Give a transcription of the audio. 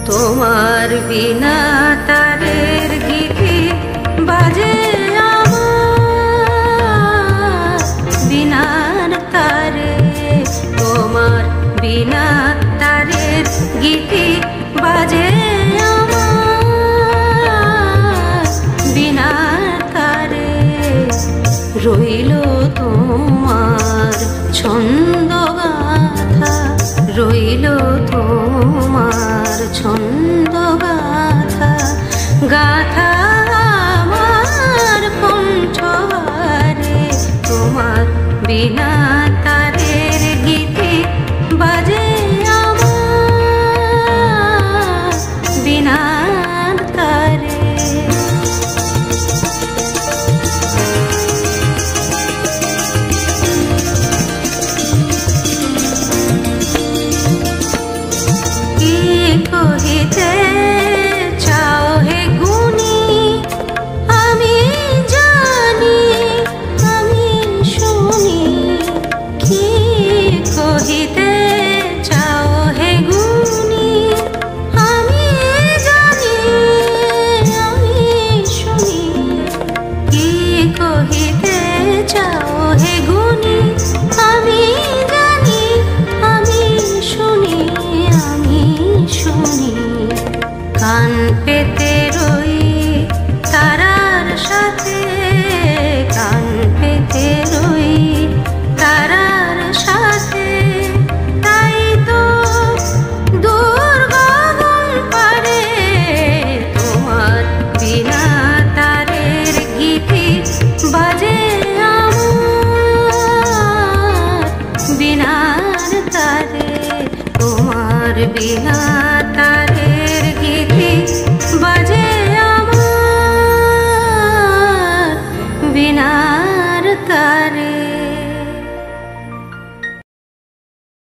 তোমার বিনা তারের গীতি বাজে আমার বিনার তারে। তোমার বিনা তারের গীতি বাজে আমার বিনার তারে। রইল তোমার ছন্দ গাথা, রইল তোমার ছন্দ গাথা, গাথা আমার কণ্ঠহারে। তোমার বিনা তারের গীতি বাজে আমার বিনার তারে। কহিতে চাও হে গুণী আমি জানি আমি শুনি। কি কহিতে চাও হে গুণী আমি জানি আমি শুনি। কি কহিতে চাও হে গুণী আমি জানি আমি শুনি আমি শুনি। কান পেতে রই তারার সাথে, কান পেতে রই তারার সাথে। তাই তো দূর গগন পারে তোমার বিনা তারের গীতি বাজে আমার বিনার তারে। তোমার বিনা